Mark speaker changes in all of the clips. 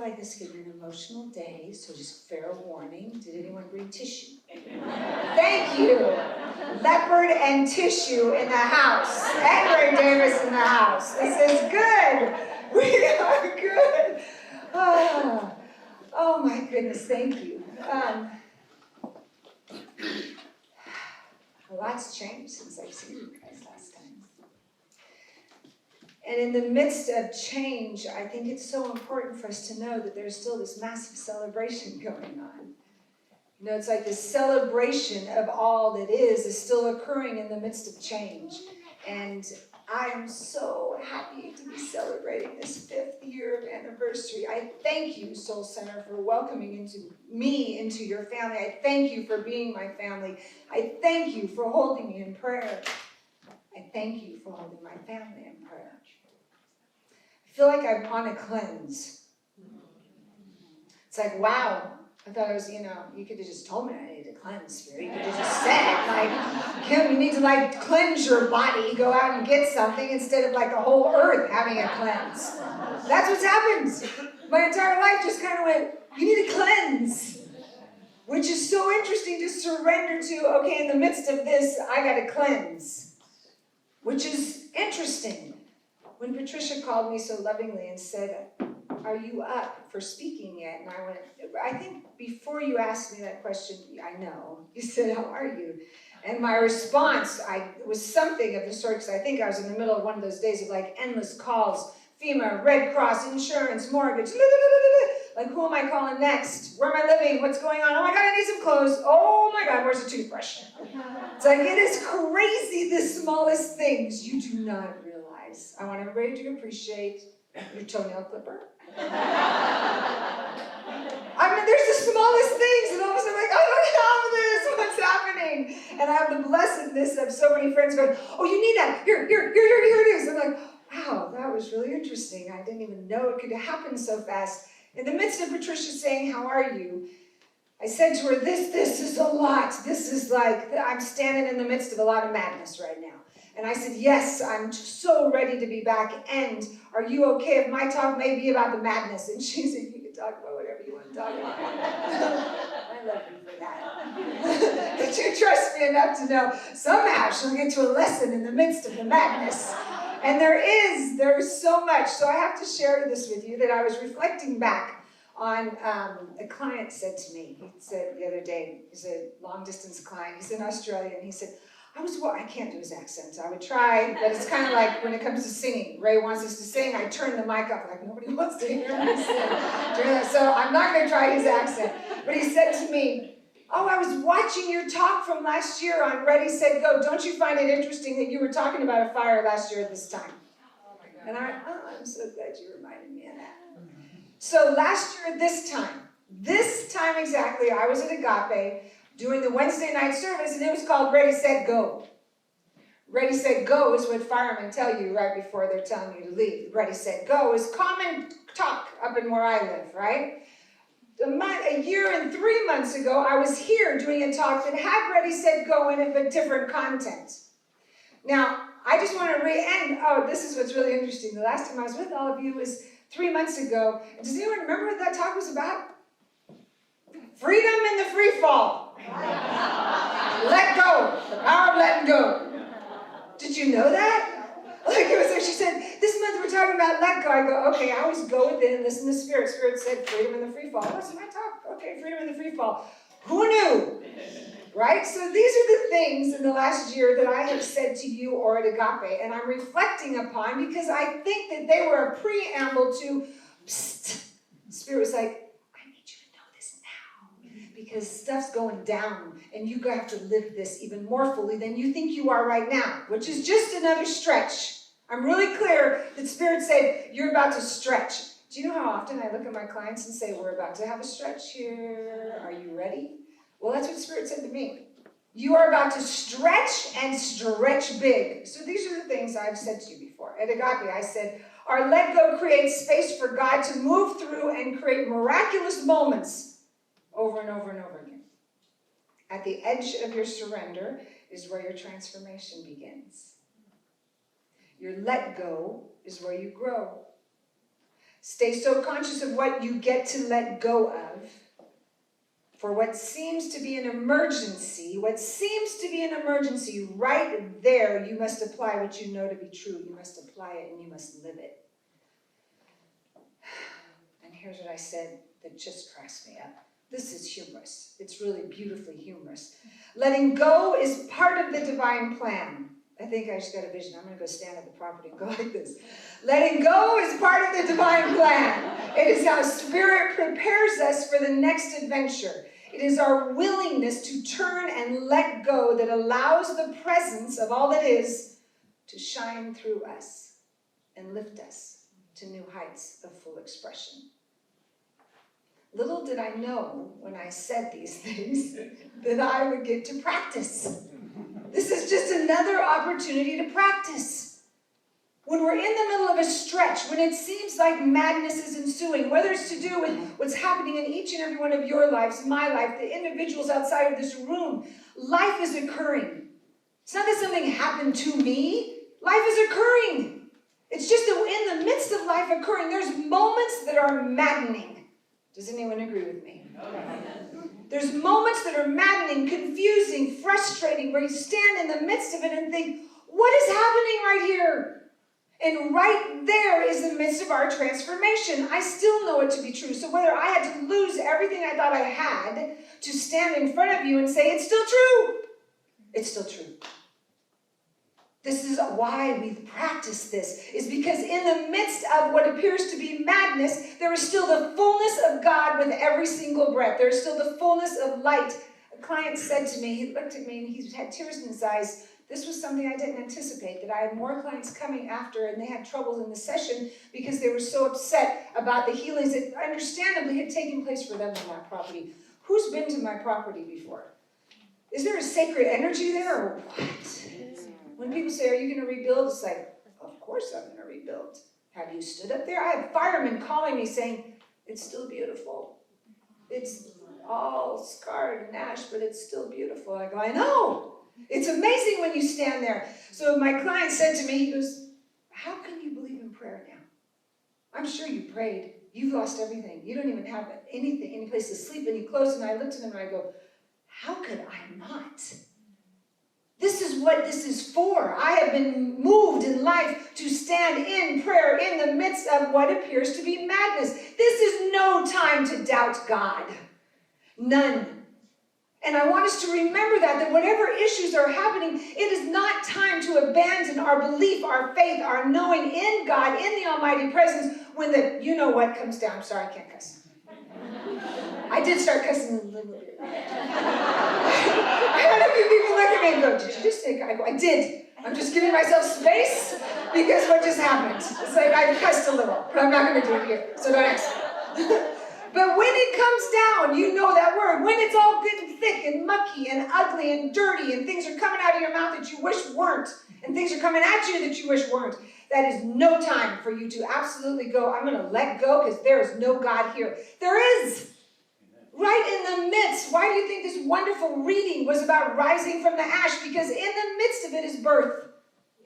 Speaker 1: like this could be an emotional day, so just fair warning. Did anyone bring tissue? Thank you. Leopard and tissue in the house. And Ray Davis in the house. This is good. We are good. Oh my goodness, thank you. A lot's changed since I've seen you guys last time. And in the midst of change, I think it's so important for us to know that there's still this massive celebration going on. You know, it's like this celebration of all that is still occurring in the midst of change. And I am so happy to be celebrating this 5th year of anniversary. I thank you, Soul Center, for welcoming me into your family. I thank you for being my family. I thank you for holding me in prayer. I thank you for holding my family in prayer. I feel like I'm on a cleanse. It's like, wow. I thought it was, you could have just told me I needed to cleanse, Spirit. You could have just said, Kim, you need to, cleanse your body. Go out and get something instead of, the whole earth having a cleanse. That's what's happened. My entire life just kind of went, you need to cleanse. Which is so interesting to surrender to, okay, in the midst of this, I got to cleanse. Which is interesting. When Patricia called me so lovingly and said, are you up for speaking yet? And I went, I think before you asked me that question, I know. You said, how are you? And my response was something of the sort, because I think I was in the middle of one of those days of endless calls, FEMA, Red Cross, insurance, mortgage, who am I calling next? Where am I living? What's going on? Oh my God, I need some clothes. Oh my God, where's the toothbrush? It's it is crazy, the smallest things you do not realize. I want everybody to appreciate your toenail clipper. There's the smallest things, and all of a sudden I'm I don't have this, what's happening? And I have the blessedness of so many friends going, oh, you need that, here it is. I'm wow, that was really interesting. I didn't even know it could happen so fast. In the midst of Patricia saying, how are you? I said to her, this is a lot. This is I'm standing in the midst of a lot of madness right now. And I said, yes, I'm so ready to be back. And are you okay if my talk may be about the madness? And she said, you can talk about whatever you want to talk about. I love you for that. But you trust me enough to know somehow she'll get to a lesson in the midst of the madness. And there's so much. So I have to share this with you that I was reflecting back on a client said to me, he said the other day, he's a long distance client, he's in Australia, and he said, I can't do his accent. I would try, but it's kind of like when it comes to singing. Ray wants us to sing, I turn the mic up, nobody wants to hear me sing. So I'm not going to try his accent. But he said to me, I was watching your talk from last year on Ready, Set, Go. Don't you find it interesting that you were talking about a fire last year at this time? Oh my God. And I'm so glad you reminded me of that. So last year at this time exactly, I was at Agape doing the Wednesday night service, and it was called Ready, Set, Go. Ready, Set, Go is what firemen tell you right before they're telling you to leave. Ready, Set, Go is common talk up in where I live, right? A year and 3 months ago, I was here doing a talk that had Ready, Set, Go in it, but different content. Now, I just want to this is what's really interesting. The last time I was with all of you was 3 months ago. Does anyone remember what that talk was about? Freedom in the free fall. Let go. The power of letting go. Did you know that? It was like she said, this month we're talking about let go. I go, okay, I always go within and listen to Spirit. Spirit said freedom in the free fall. What's my talk? Okay, freedom in the free fall. Who knew? Right? So these are the things in the last year that I have said to you or at Agape, and I'm reflecting upon because I think that they were a preamble to, psst. Spirit was like, because stuff's going down, and you have to live this even more fully than you think you are right now, which is just another stretch. I'm really clear that Spirit said, you're about to stretch. Do you know how often I look at my clients and say, we're about to have a stretch here. Are you ready? Well, that's what Spirit said to me. You are about to stretch and stretch big. So these are the things I've said to you before. At Agape, I said, our let go creates space for God to move through and create miraculous moments over and over and over again. At the edge of your surrender is where your transformation begins. Your let go is where you grow. Stay so conscious of what you get to let go of. For what seems to be an emergency, right there, you must apply what you know to be true. You must apply it and you must live it. And here's what I said that just cracks me up. This is humorous. It's really beautifully humorous. Letting go is part of the divine plan. I think I just got a vision. I'm going to go stand at the property and go like this. Letting go is part of the divine plan. It is how Spirit prepares us for the next adventure. It is our willingness to turn and let go that allows the presence of all that is to shine through us and lift us to new heights of full expression. Little did I know when I said these things that I would get to practice. This is just another opportunity to practice. When we're in the middle of a stretch, when it seems like madness is ensuing, whether it's to do with what's happening in each and every one of your lives, my life, the individuals outside of this room, life is occurring. It's not that something happened to me. Life is occurring. It's just that in the midst of life occurring, there's moments that are maddening. Does anyone agree with me? There's moments that are maddening, confusing, frustrating, where you stand in the midst of it and think, what is happening right here? And right there is the midst of our transformation. I still know it to be true. So whether I had to lose everything I thought I had to stand in front of you and say, it's still true. It's still true. This is why we practice this, is because in the midst of what appears to be madness, there is still the fullness of God with every single breath. There is still the fullness of light. A client said to me, he looked at me and he had tears in his eyes. This was something I didn't anticipate, that I had more clients coming after and they had troubles in the session because they were so upset about the healings that understandably had taken place for them on that property. Who's been to my property before? Is there a sacred energy there or what? When people say, are you going to rebuild? It's like, of course I'm going to rebuild. Have you stood up there? I have firemen calling me saying, it's still beautiful. It's all scarred and ash, but it's still beautiful. I go, I know. It's amazing when you stand there. So my client said to me, he goes, how can you believe in prayer now? I'm sure you prayed. You've lost everything. You don't even have anything, any place to sleep, any clothes. And I looked at him and I go, how could I not? This is what this is for. I have been moved in life to stand in prayer in the midst of what appears to be madness. This is no time to doubt God. None. And I want us to remember that whatever issues are happening, it is not time to abandon our belief, our faith, our knowing in God, in the Almighty presence, when the you-know-what comes down. I'm sorry, I can't cuss. I did start cussing a little bit. I had a few people look at me and go, did you just say, I go, I did. I'm just giving myself space because what just happened? It's like I cussed a little, but I'm not going to do it here, so don't ask me. But when it comes down, you know that word. When it's all good and thick and mucky and ugly and dirty and things are coming out of your mouth that you wish weren't and things are coming at you that you wish weren't, that is no time for you to absolutely go, I'm going to let go because there is no God here. There is. Right in the midst. Why do you think this wonderful reading was about rising from the ash? Because in the midst of it is birth.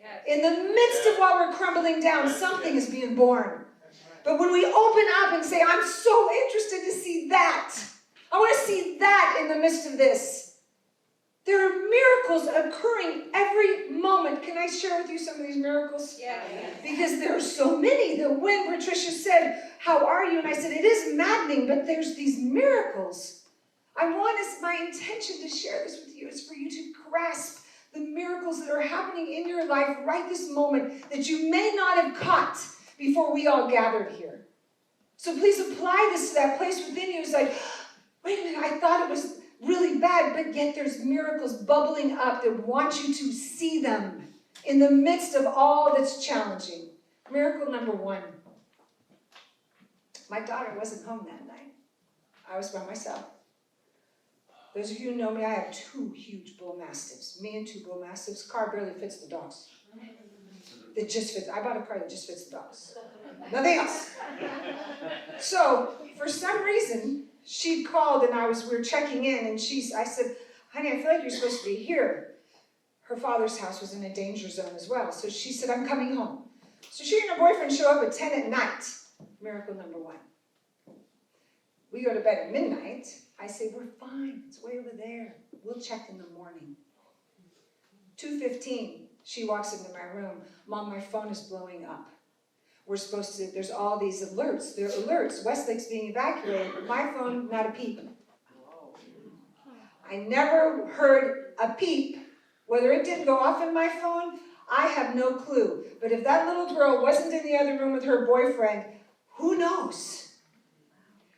Speaker 1: Yes. In the midst of while we're crumbling down, something is being born. But when we open up and say, I'm so interested to see that. I want to see that in the midst of this. There are miracles occurring every moment. Can I share with you some of these miracles? Yeah. Because there are so many. That when Patricia said, how are you? And I said, it is maddening, but there's these miracles. My intention to share this with you is for you to grasp the miracles that are happening in your life right this moment that you may not have caught before we all gathered here. So please apply this to that place within you. It's like, wait a minute, I thought it was really bad, but yet there's miracles bubbling up that want you to see them in the midst of all that's challenging. Miracle number 1. My daughter wasn't home that night. I was by myself. Those of you who know me, I have 2 huge bull mastiffs. Me and 2 bull mastiffs. Car barely fits the dogs. It just fits. I bought a car that just fits the dogs. Nothing else. So, for some reason, she called and we were checking in and I said, honey, I feel like you're supposed to be here. Her father's house was in a danger zone as well. So she said, I'm coming home. So she and her boyfriend show up at 10 at night. Miracle number 1. We go to bed at midnight. I say, we're fine. It's way over there. We'll check in the morning. 2:15, she walks into my room. Mom, my phone is blowing up. We're supposed to, there's all these alerts. There are alerts. Westlake's being evacuated. My phone, not a peep. I never heard a peep. Whether it didn't go off in my phone, I have no clue. But if that little girl wasn't in the other room with her boyfriend, who knows?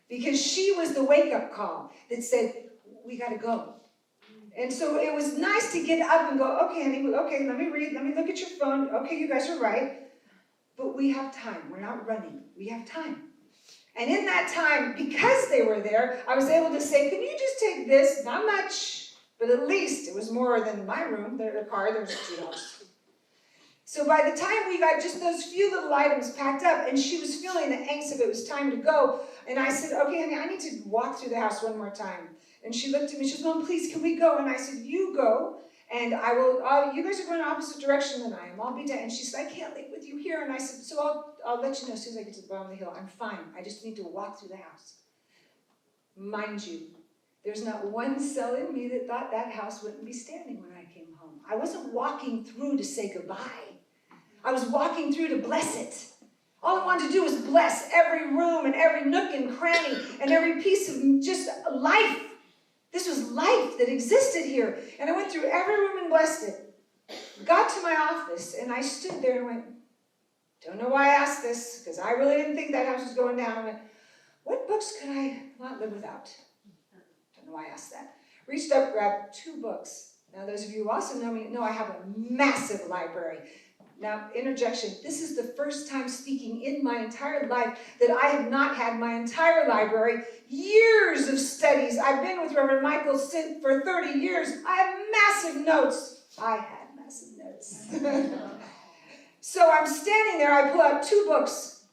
Speaker 1: Because she was the wake-up call that said, we got to go. And so it was nice to get up and go, okay, honey, okay, let me read, let me look at your phone. Okay, you guys are right. But we have time. We're not running. We have time. And in that time, because they were there, I was able to say, can you just take this? Not much, but at least it was more than my room, the car, there was $2. So by the time we got just those few little items packed up, and she was feeling the angst of it was time to go, and I said, okay, honey, I need to walk through the house one more time. And she looked at me, she said, Mom, please, can we go? And I said, you go, and I will, you guys are going opposite direction than I am. I'll be down. And she said, I can't leave with you here. And I said, so I'll let you know as soon as I get to the bottom of the hill. I'm fine. I just need to walk through the house. Mind you, there's not one cell in me that thought that house wouldn't be standing when I came home. I wasn't walking through to say goodbye. I was walking through to bless it. All I wanted to do was bless every room and every nook and cranny and every piece of just life. This was life that existed here. And I went through every room and blessed it. Got to my office, and I stood there and went, don't know why I asked this, because I really didn't think that house was going down. I went, what books could I not live without? Don't know why I asked that. Reached up, grabbed 2 books. Now, those of you who also know me know I have a massive library. Now, interjection, this is the first time speaking in my entire life that I have not had my entire library. Years of studies. I've been with Reverend Michael for 30 years. I have massive notes. I had massive notes. So I'm standing there. I pull out 2 books.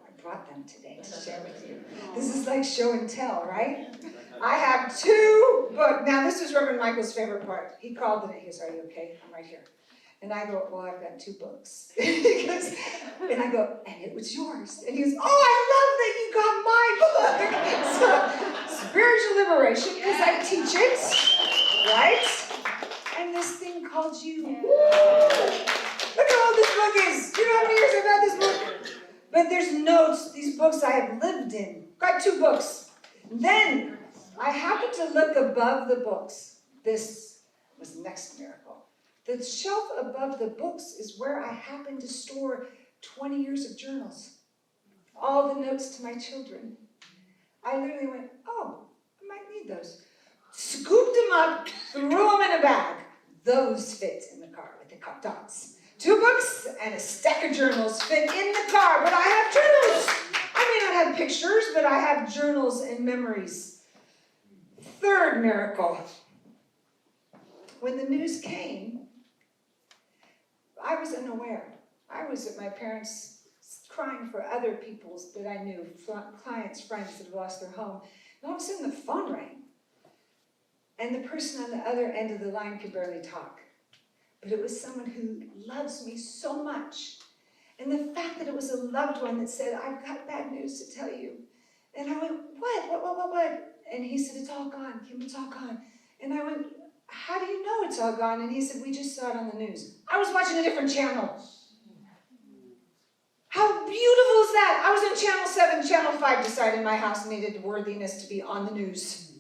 Speaker 1: I brought them today to share with you. This is like show and tell, right? I have 2 books. Now, this was Reverend Michael's favorite part. He called and he goes, are you okay? I'm right here. And I go, well, I've got 2 books. And I go, and it was yours. And he goes, oh, I love that you got my book. So, spiritual liberation, because I teach it, right? And this thing called you. Look how old this book is. You know how many years I've had this book? But there's notes, these books I have lived in. Got 2 books. Then I happened to look above the books. This was the next miracle. The shelf above the books is where I happen to store 20 years of journals. All the notes to my children. I literally went, oh, I might need those. Scooped them up, threw them in a bag. Those fit in the car with the dots. 2 books and a stack of journals fit in the car, but I have journals. I may not have pictures, but I have journals and memories. 3rd miracle. When the news came, I was unaware. I was at my parents' crying for other people that I knew, clients, friends that had lost their home. And all of a sudden the phone rang. And the person on the other end of the line could barely talk. But it was someone who loves me so much. And the fact that it was a loved one that said, I've got bad news to tell you. And I went, what? And he said, it's all gone, Kim, it's all gone. And I went, how do you know it's all gone? And he said, we just saw it on the news. I was watching a different channel. How beautiful is that? I was on Channel 7, Channel 5 decided my house needed worthiness to be on the news.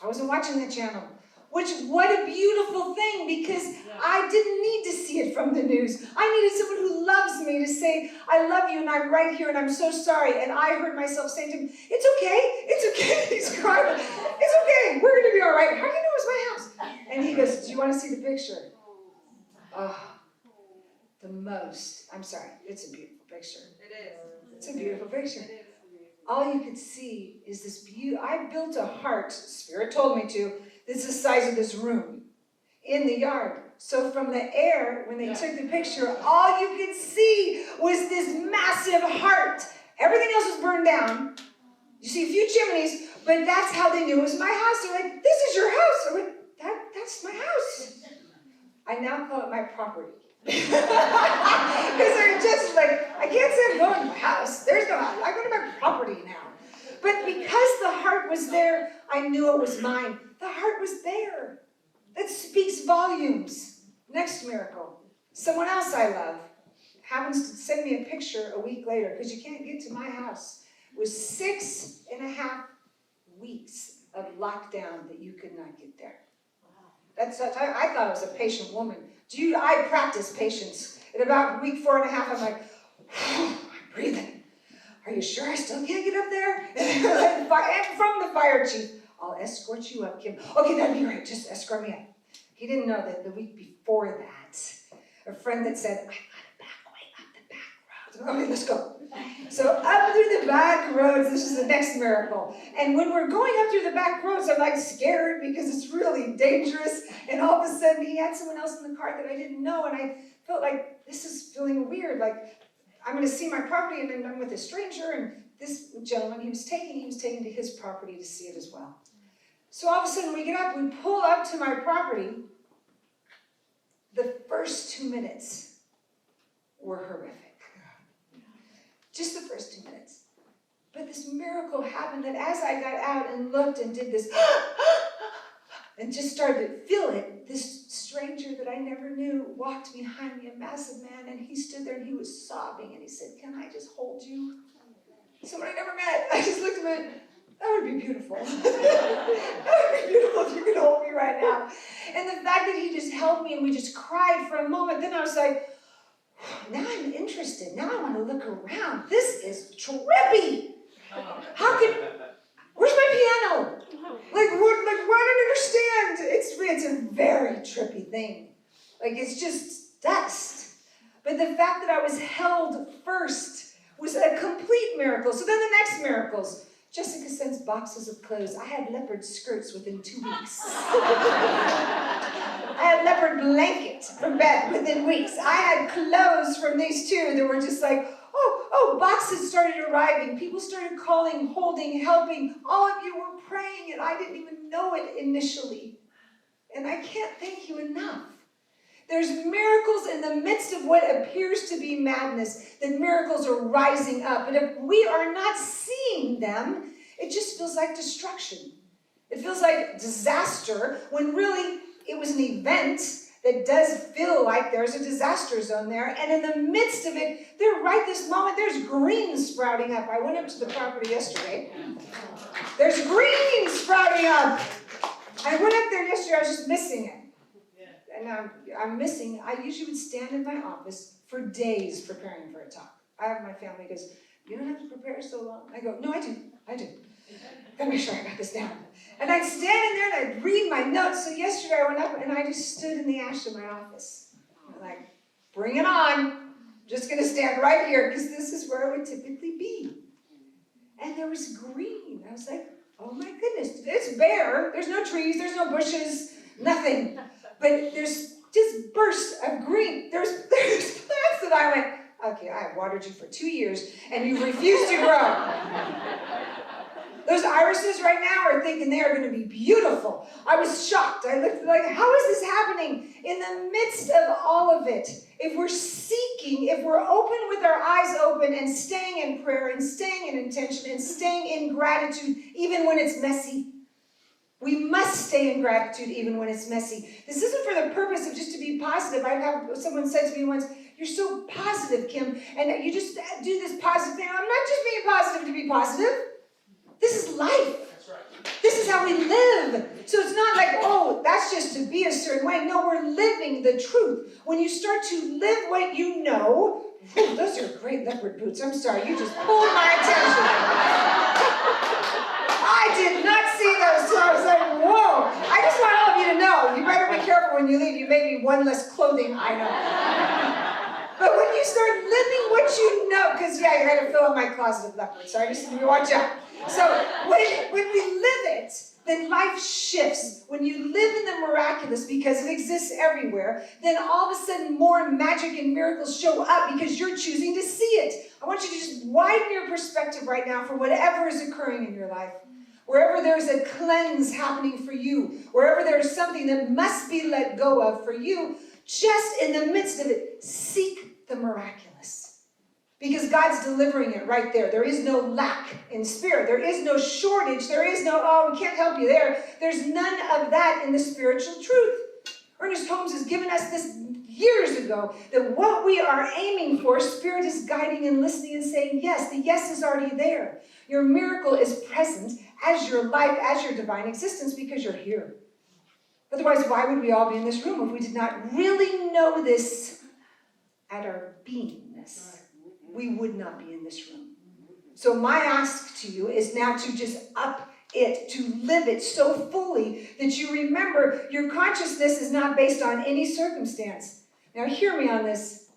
Speaker 1: I wasn't watching the channel. What a beautiful thing, because I didn't need to see it from the news. I needed someone who loves me to say, I love you and I'm right here and I'm so sorry. And I heard myself saying to him, it's okay. He's crying. It's okay. We're going to be all right. How do you know it's my house? And he goes, do you want to see the picture? Oh, I'm sorry. It's a beautiful picture.
Speaker 2: It is.
Speaker 1: It's a beautiful picture. All you could see is this beauty. I built a heart, Spirit told me to, that's the size of this room in the yard. So from the air, when they took the picture, all you could see was this massive heart. Everything else was burned down. You see a few chimneys, but that's how they knew it was my house. They're like, this is your house. I went, that's my house. I now call it my property. Because they're just like, I can't say I'm going to my house. There's no house. heart was there. I knew it was mine. The heart was there. That speaks volumes. Next miracle. Someone else I love happens to send me a picture a week later, because you can't get to my house. It was 6.5 weeks of lockdown that you could not get there. I thought I was a patient woman. I practice patience. At about week 4.5, I'm like, I'm breathing. Are you sure I still can't get up there? And from the fire chief, I'll escort you up, Kim. Okay, that'd be great. Just escort me up. He didn't know that the week before that, a friend that said, I've got a back way up the back roads. Okay, let's go. So up through the back roads, this is the next miracle. And when we're going up through the back roads, I'm like scared because it's really dangerous. And all of a sudden, he had someone else in the car that I didn't know. And I felt like, this is feeling weird. Like, I'm going to see my property and then I'm with a stranger. And this gentleman he was taking to his property to see it as well. So all of a sudden, we get up, we pull up to my property. The first 2 minutes were horrific. Just the first 2 minutes. But this miracle happened that as I got out and looked and did this, and just started to feel it, this stranger that I never knew walked behind me, a massive man, and he stood there and he was sobbing, and he said, can I just hold you? Someone I never met. I just looked at him and went, that would be beautiful. That would be beautiful if you could hold me right now. And the fact that he just held me and we just cried for a moment, then I was like, now I'm interested. Now I want to look around. This is trippy. Where's my piano? Like, I don't understand. It's a very trippy thing. Like, it's just dust. But the fact that I was held first was a complete miracle. So then the next miracles. Jessica sends boxes of clothes. I had leopard skirts within 2 weeks. I had leopard blanket from bed within weeks. I had clothes from these two that were just like, boxes started arriving. People started calling, holding, helping. All of you were praying, and I didn't even know it initially. And I can't thank you enough. There's miracles in the midst of what appears to be madness, that miracles are rising up. And if we are not seeing them, it just feels like destruction. It feels like disaster, when really it was an event that does feel like there's a disaster zone there. And in the midst of it, right this moment, there's green sprouting up. I went up to the property yesterday. There's green sprouting up. I went up there yesterday, I was just missing it. And I'm missing, I usually would stand in my office for days preparing for a talk. I have my family goes, you don't have to prepare so long. I go, no, I do. Gotta make sure I got this down. And I'd stand in there and I'd read my notes. So yesterday I went up and I just stood in the ash of my office. I'm like, bring it on. I'm just gonna stand right here because this is where I would typically be. And there was green. I was like, oh my goodness, it's bare. There's no trees, there's no bushes, nothing. But there's just bursts of green. There's plants that I went, okay, I have watered you for 2 years, and you refuse to grow. Those irises right now are thinking they are going to be beautiful. I was shocked. I looked like, how is this happening? In the midst of all of it, if we're seeking, if we're open with our eyes open and staying in prayer and staying in intention and staying in gratitude, even when it's messy, we must stay in gratitude even when it's messy. This isn't for the purpose of just to be positive. I have someone said to me once, you're so positive, Kim, and you just do this positive thing. I'm not just being positive to be positive. This is life. That's right. This is how we live. So it's not like, oh, that's just to be a certain way. No, we're living the truth. When you start to live what you know, those are great leopard boots. I'm sorry, you just pulled my attention. I did not see those, so I was like, whoa. I just want all of you to know, you better be careful when you leave. You may be one less clothing item. But when you start living what you know, because, yeah, you're going to fill up my closet of leopards, so I just need to watch out. So when we live it, then life shifts. When you live in the miraculous, because it exists everywhere, then all of a sudden more magic and miracles show up because you're choosing to see it. I want you to just widen your perspective right now for whatever is occurring in your life. Wherever there's a cleanse happening for you, wherever there's something that must be let go of for you, just in the midst of it, seek the miraculous. Because God's delivering it right there. There is no lack in spirit. There is no shortage. There is no, oh, we can't help you there. There's none of that in the spiritual truth. Ernest Holmes has given us this years ago, that what we are aiming for, Spirit is guiding and listening and saying yes. The yes is already there. Your miracle is present as your life, as your divine existence, because you're here. Otherwise, why would we all be in this room if we did not really know this at our beingness? We would not be in this room. So my ask to you is now to just up it, to live it so fully that you remember your consciousness is not based on any circumstance. Now hear me on this.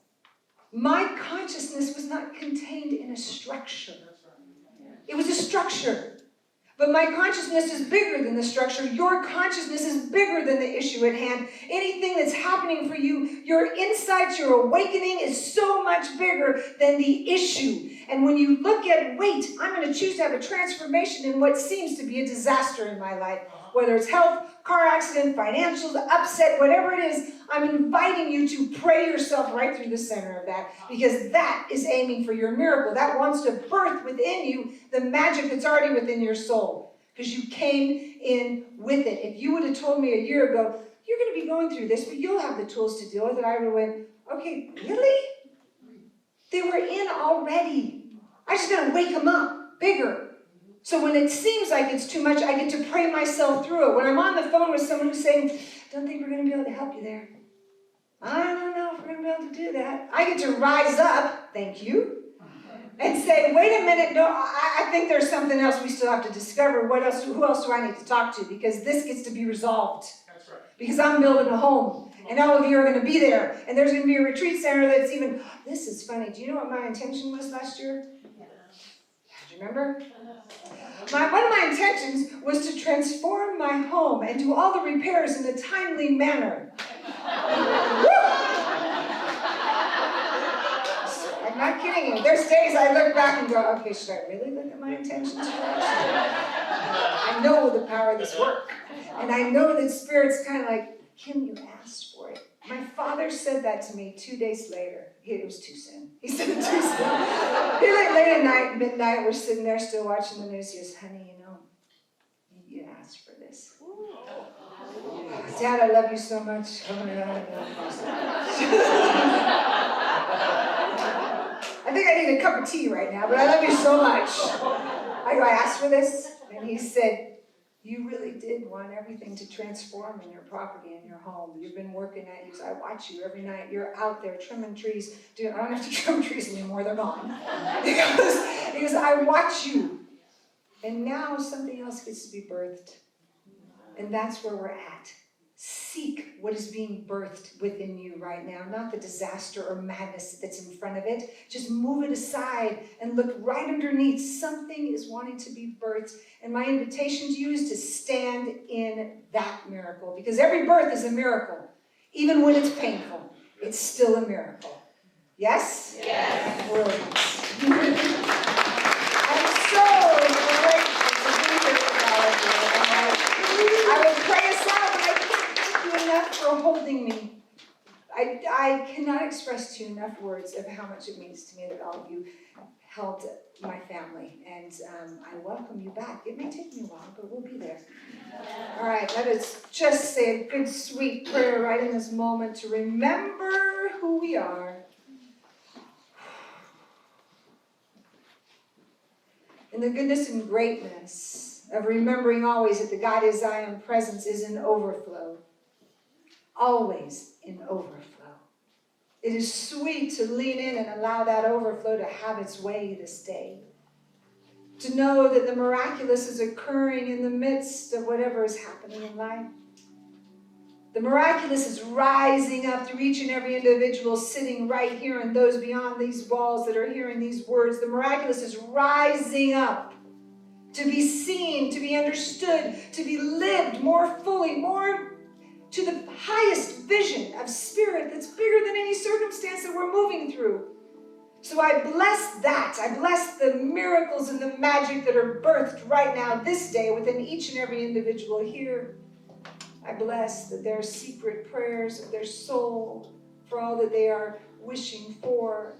Speaker 1: My consciousness was not contained in a structure. It was a structure. But my consciousness is bigger than the structure. Your consciousness is bigger than the issue at hand. Anything that's happening for you, your insights, your awakening is so much bigger than the issue. And when you look at, wait, I'm going to choose to have a transformation in what seems to be a disaster in my life. Whether it's health, car accident, financial, upset, whatever it is, I'm inviting you to pray yourself right through the center of that, because that is aiming for your miracle. That wants to birth within you the magic that's already within your soul, because you came in with it. If you would have told me a year ago, you're going to be going through this, but you'll have the tools to deal with it, I would have went, okay, really? They were in already. I just got to wake them up bigger. So when it seems like it's too much, I get to pray myself through it. When I'm on the phone with someone who's saying, don't think we're going to be able to help you there. I don't know if we're going to be able to do that. I get to rise up, thank you, and say, wait a minute, no, I think there's something else we still have to discover. Who else do I need to talk to? Because this gets to be resolved. That's right. Because I'm building a home, and all of you are going to be there. And there's going to be a retreat center that's even, this is funny. Do you know what my intention was last year? Do you remember? One of my intentions was to transform my home and do all the repairs in a timely manner. I'm not kidding you. There's days I look back and go, okay, should I really look at my intentions? I know the power of this work. And I know that Spirit's kind of like, Kim, you asked for it. My father said that to me 2 days later. It was too soon. He said it too soon. He like late at night, midnight, we're sitting there still watching the news. He goes, honey, you asked for this. Dad, I love you so much. Oh my God, I love you so much. I think I need a cup of tea right now, but I love you so much. I go, I asked for this? And he said, you really did want everything to transform in your property and your home. You've been working at it. I watch you every night. You're out there trimming trees. Dude, I don't have to trim trees anymore. They're gone. He goes, I watch you. And now something else gets to be birthed. And that's where we're at. Seek what is being birthed within you right now, not the disaster or madness that's in front of it. Just move it aside and look right underneath. Something is wanting to be birthed. And my invitation to you is to stand in that miracle, because every birth is a miracle. Even when it's painful, it's still a miracle. Yes? Yes. Brilliant. I'm so grateful to be here with all of you. I will pray us out. Enough for holding me. I cannot express to you enough words of how much it means to me that all of you held my family. And I welcome you back. It may take me a while, but we'll be there. All right, let us just say a good, sweet prayer right in this moment to remember who we are. In the goodness and greatness of remembering always that the God is I am presence is in overflow. Always in overflow. It is sweet to lean in and allow that overflow to have its way this day. To know that the miraculous is occurring in the midst of whatever is happening in life. The miraculous is rising up through each and every individual sitting right here and those beyond these walls that are hearing these words. The miraculous is rising up to be seen, to be understood, to be lived more fully, more to the highest vision of Spirit that's bigger than any circumstance that we're moving through. So I bless that. I bless the miracles and the magic that are birthed right now this day within each and every individual here. I bless that their secret prayers of their soul for all that they are wishing for,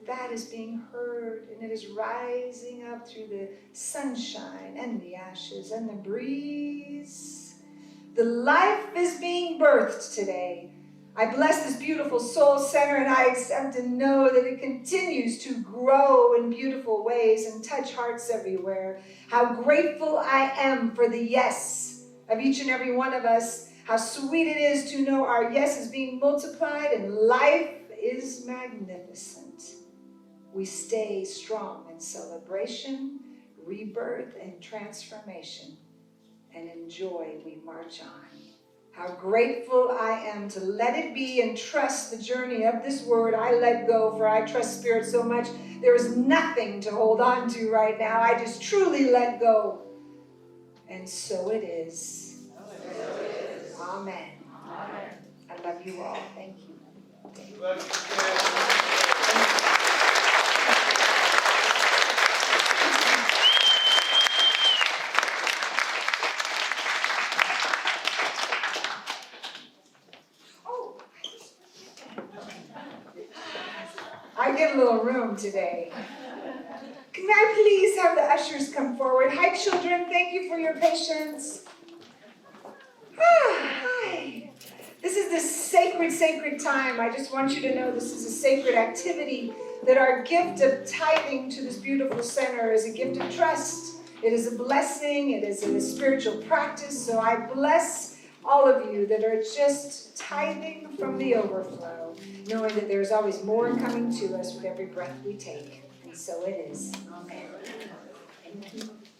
Speaker 1: that is being heard, and it is rising up through the sunshine and the ashes and the breeze. The life is being birthed today. I bless this beautiful soul center, and I accept and know that it continues to grow in beautiful ways and touch hearts everywhere. How grateful I am for the yes of each and every one of us. How sweet it is to know our yes is being multiplied and life is magnificent. We stay strong in celebration, rebirth, and transformation. And in joy we march on. How grateful I am to let it be and trust the journey of this word. I let go, for I trust Spirit so much. There is nothing to hold on to right now. I just truly let go. And so it is. Amen. Amen. I love you all. Thank you. I get a little room today. Can I please have the ushers come forward? Hi, children. Thank you for your patience. Hi. This is this sacred time. I just want you to know this is a sacred activity, that our gift of tithing to this beautiful center is a gift of trust. It is a blessing. It is a spiritual practice. So I bless all of you that are just tithing from the overflow, knowing that there's always more coming to us with every breath we take. And so it is. Amen. Thank you.